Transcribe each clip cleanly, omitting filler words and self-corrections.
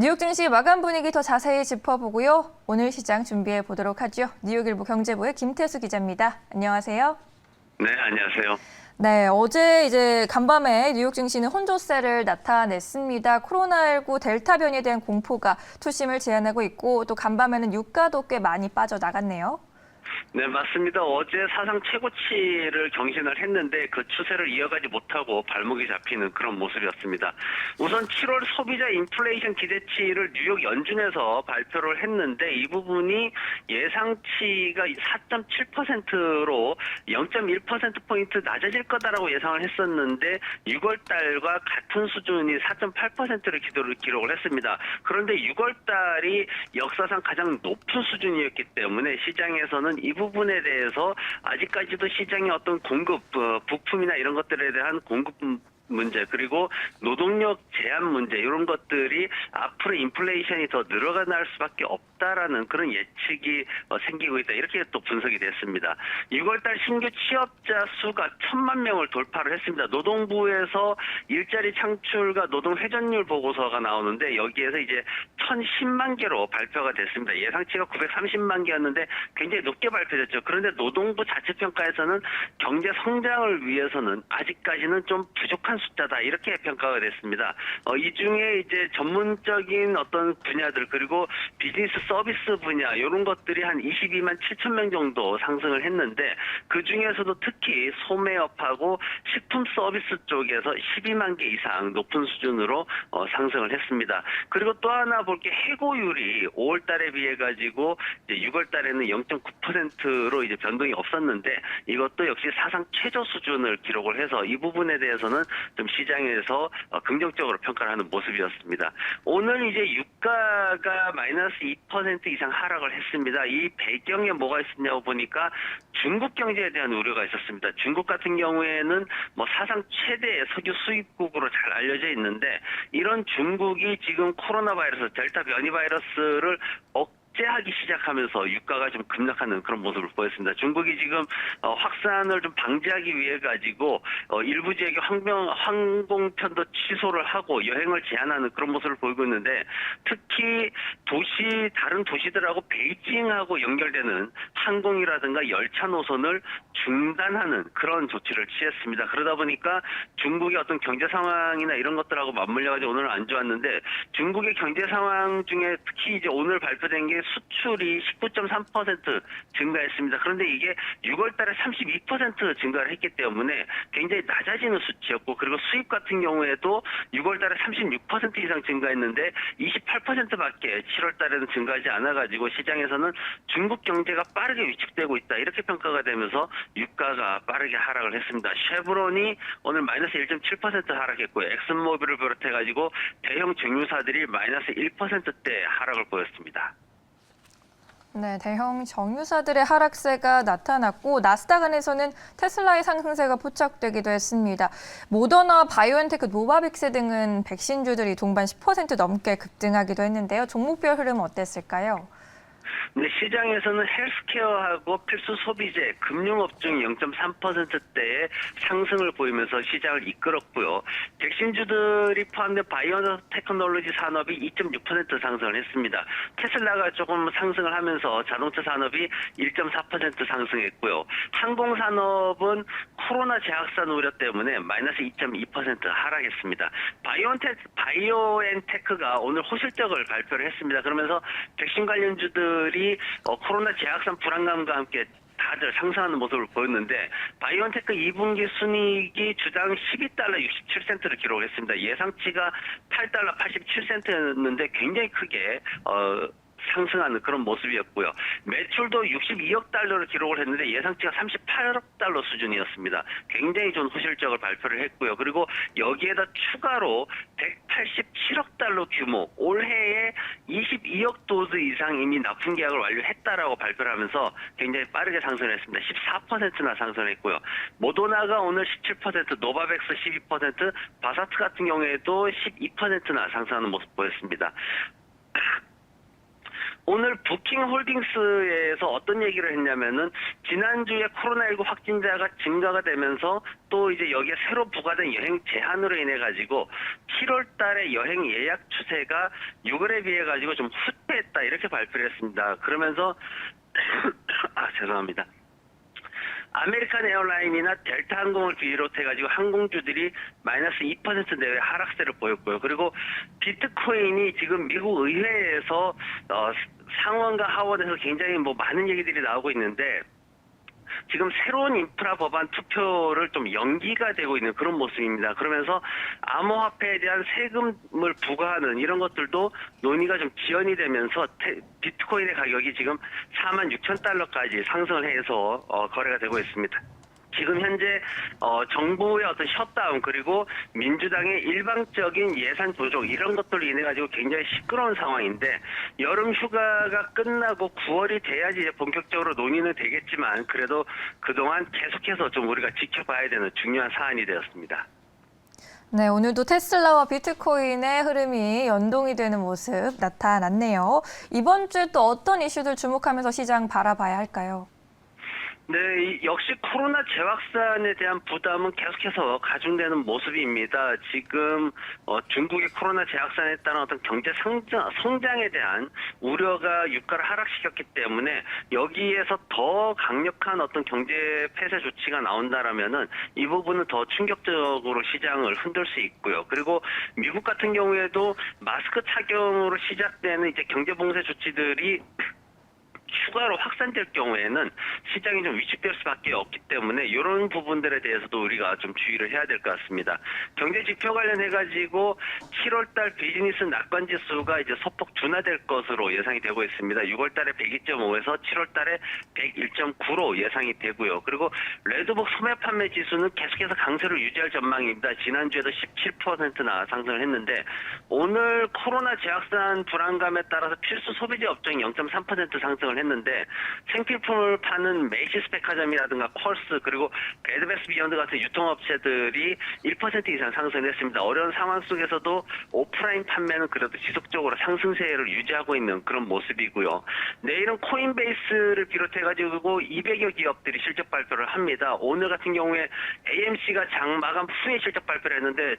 뉴욕 증시 마감 분위기 더 자세히 짚어보고요. 오늘 시장 준비해 보도록 하죠. 뉴욕일보 경제부의 김태수 기자입니다. 안녕하세요. 네, 안녕하세요. 네, 어제 이제 간밤에 뉴욕 증시는 혼조세를 나타냈습니다. 코로나19 델타 변이에 대한 공포가 투심을 제한하고 있고 또 간밤에는 유가도 꽤 많이 빠져나갔네요. 네, 맞습니다. 어제 사상 최고치를 경신을 했는데 그 추세를 이어가지 못하고 발목이 잡히는 그런 모습이었습니다. 우선 7월 소비자 인플레이션 기대치를 뉴욕 연준에서 발표를 했는데 이 부분이 예상치가 4.7%로 0.1%포인트 낮아질 거다라고 예상을 했었는데 6월 달과 같은 수준이 4.8%를 기록을 했습니다. 그런데 6월 달이 역사상 가장 높은 수준이었기 때문에 시장에서는 이 부분에 대해서 아직까지도 시장의 어떤 공급, 부품이나 이런 것들에 대한 공급 문제 그리고 노동력 제한 문제 이런 것들이 앞으로 인플레이션이 더 늘어날 수밖에 없다라는 그런 예측이 생기고 있다. 이렇게 또 분석이 됐습니다. 6월달 신규 취업자 수가 1,000만 명을 돌파를 했습니다. 노동부에서 일자리 창출과 노동 회전율 보고서가 나오는데 여기에서 이제 1,010만 개로 발표가 됐습니다. 예상치가 930만 개였는데 굉장히 높게 발표됐죠. 그런데 노동부 자체평가에서는 경제 성장을 위해서는 아직까지는 좀 부족한 숫자다 이렇게 평가가 됐습니다. 이 중에 이제 전문적인 어떤 분야들 그리고 비즈니스 서비스 분야 이런 것들이 한 22만 7천 명 정도 상승을 했는데 그 중에서도 특히 소매업하고 식품 서비스 쪽에서 12만 개 이상 높은 수준으로 상승을 했습니다. 그리고 또 하나 볼 게 해고율이 5월 달에 비해 가지고 이제 6월 달에는 0.9%로 이제 변동이 없었는데 이것도 역시 사상 최저 수준을 기록을 해서 이 부분에 대해서는 좀 시장에서 긍정적으로 평가를 하는 모습이었습니다. 오늘 이제 유가가 마이너스 2% 이상 하락을 했습니다. 이 배경에 뭐가 있었냐고 보니까 중국 경제에 대한 우려가 있었습니다. 중국 같은 경우에는 뭐 사상 최대의 석유 수입국으로 잘 알려져 있는데 이런 중국이 지금 코로나 바이러스, 델타 변이 바이러스를 억제하기 시작하면서 유가가 좀 급락하는 그런 모습을 보였습니다. 중국이 지금 확산을 좀 방지하기 위해 가지고 일부 지역의 항공편도 취소를 하고 여행을 제한하는 그런 모습을 보이고 있는데 특히 다른 도시들하고 베이징하고 연결되는 항공이라든가 열차 노선을 중단하는 그런 조치를 취했습니다. 그러다 보니까 중국의 어떤 경제 상황이나 이런 것들하고 맞물려 가지고 오늘은 안 좋았는데 중국의 경제 상황 중에 특히 이제 오늘 발표된 게 수출이 19.3% 증가했습니다. 그런데 이게 6월 달에 32% 증가를 했기 때문에 굉장히 낮아지는 수치였고 그리고 수입 같은 경우에도 6월 달에 36% 이상 증가했는데 28%밖에 7월 달에는 증가하지 않아가지고 시장에서는 중국 경제가 빠르게 위축되고 있다. 이렇게 평가가 되면서 유가가 빠르게 하락을 했습니다. 쉐브론이 오늘 마이너스 1.7% 하락했고요. 엑슨모빌을 비롯해가지고 대형 정유사들이 마이너스 1%대 하락을 보였습니다. 네, 대형 정유사들의 하락세가 나타났고 나스닥 안에서는 테슬라의 상승세가 포착되기도 했습니다. 모더나, 바이오엔테크, 노바백스 등은 백신주들이 동반 10% 넘게 급등하기도 했는데요. 종목별 흐름 어땠을까요? 근데 시장에서는 헬스케어하고 필수 소비재, 금융업종이 0.3%대의 상승을 보이면서 시장을 이끌었고요. 백신주들이 포함된 바이오테크놀로지 산업이 2.6% 상승을 했습니다. 테슬라가 조금 상승을 하면서 자동차 산업이 1.4% 상승했고요. 항공산업은 코로나 재확산 우려 때문에 마이너스 2.2% 하락했습니다. 바이오엔테크가 오늘 호실적을 발표를 했습니다. 그러면서 백신 관련주들이 코로나 재확산 불안감과 함께 다들 상승하는 모습을 보였는데 바이오엔테크 2분기 순이익이 주당 12달러 67센트를 기록했습니다. 예상치가 8달러 87센트였는데 굉장히 크게 상승하는 그런 모습이었고요. 매출도 62억 달러를 기록을 했는데 예상치가 38억 달러 수준이었습니다. 굉장히 좋은 호실적을 발표를 했고요. 그리고 여기에다 추가로 187억 달러 규모, 올해에 22억 도즈 이상 이미 납품 계약을 완료했다라고 발표를 하면서 굉장히 빠르게 상승을 했습니다. 14%나 상승을 했고요. 모더나가 오늘 17%, 노바백스 12%, 바사트 같은 경우에도 12%나 상승하는 모습 보였습니다. 오늘 부킹홀딩스에서 어떤 얘기를 했냐면은 지난주에 코로나19 확진자가 증가가 되면서 또 이제 여기에 새로 부과된 여행 제한으로 인해 가지고 7월 달에 여행 예약 추세가 6월에 비해 가지고 좀 후퇴했다 이렇게 발표를 했습니다. 그러면서 죄송합니다. 아메리칸 에어라인이나 델타 항공을 비롯해가지고 항공주들이 마이너스 2% 내외 하락세를 보였고요. 그리고 비트코인이 지금 미국 의회에서 상원과 하원에서 굉장히 많은 얘기들이 나오고 있는데 지금 새로운 인프라 법안 투표를 좀 연기가 되고 있는 그런 모습입니다. 그러면서 암호화폐에 대한 세금을 부과하는 이런 것들도 논의가 좀 지연이 되면서 비트코인의 가격이 지금 46,000달러까지 상승을 해서 거래가 되고 있습니다. 지금 현재 정부의 어떤 셧다운 그리고 민주당의 일방적인 예산 조정 이런 것들로 인해 가지고 굉장히 시끄러운 상황인데 여름 휴가가 끝나고 9월이 돼야지 이제 본격적으로 논의는 되겠지만 그래도 그동안 계속해서 좀 우리가 지켜봐야 되는 중요한 사안이 되었습니다. 네, 오늘도 테슬라와 비트코인의 흐름이 연동이 되는 모습 나타났네요. 이번 주 또 어떤 이슈들 주목하면서 시장 바라봐야 할까요? 네, 역시 코로나 재확산에 대한 부담은 계속해서 가중되는 모습입니다. 지금 중국의 코로나 재확산에 따른 어떤 경제 성장에 대한 우려가 유가를 하락시켰기 때문에 여기에서 더 강력한 어떤 경제 폐쇄 조치가 나온다라면은 이 부분은 더 충격적으로 시장을 흔들 수 있고요. 그리고 미국 같은 경우에도 마스크 착용으로 시작되는 이제 경제 봉쇄 조치들이 추가로 확산될 경우에는 시장이 좀 위축될 수밖에 없기 때문에 이런 부분들에 대해서도 우리가 좀 주의를 해야 될 것 같습니다. 경제 지표 관련해가지고 7월달 비즈니스 낙관 지수가 이제 소폭 둔화될 것으로 예상이 되고 있습니다. 6월달에 102.5에서 7월달에 101.9로 예상이 되고요. 그리고 레드북 소매 판매 지수는 계속해서 강세를 유지할 전망입니다. 지난주에도 17%나 상승을 했는데 오늘 코로나 재확산 불안감에 따라서 필수 소비재 업종이 0.3% 상승을 했는데 생필품을 파는 메이시스 백화점이라든가 콜스 그리고 베드베스 비욘드 같은 유통업체들이 1% 이상 상승했습니다. 어려운 상황 속에서도 오프라인 판매는 그래도 지속적으로 상승세를 유지하고 있는 그런 모습이고요. 내일은 코인베이스를 비롯해가지고 200여 기업들이 실적 발표를 합니다. 오늘 같은 경우에 AMC가 장 마감 후에 실적 발표를 했는데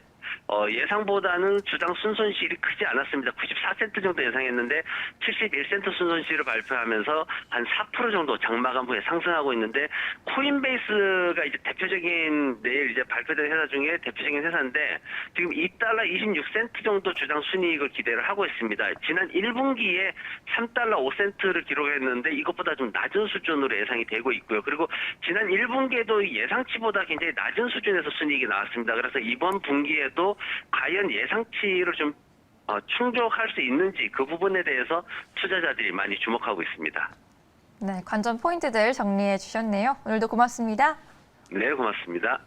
예상보다는 주당 순손실이 크지 않았습니다. 94센트 정도 예상했는데 71센트 순손실을 발표하면서 한 4% 정도 장마감 후에 상승하고 있는데 코인베이스가 이제 대표적인 내일 이제 발표된 회사 중에 대표적인 회사인데 지금 2달러 26센트 정도 주당 순이익을 기대를 하고 있습니다. 지난 1분기에 3달러 5센트를 기록했는데 이것보다 좀 낮은 수준으로 예상이 되고 있고요. 그리고 지난 1분기에도 예상치보다 굉장히 낮은 수준에서 순이익이 나왔습니다. 그래서 이번 분기에도 과연 예상치를 좀 충족할 수 있는지 그 부분에 대해서 투자자들이 많이 주목하고 있습니다. 네, 관전 포인트들 정리해 주셨네요. 오늘도 고맙습니다. 네, 고맙습니다.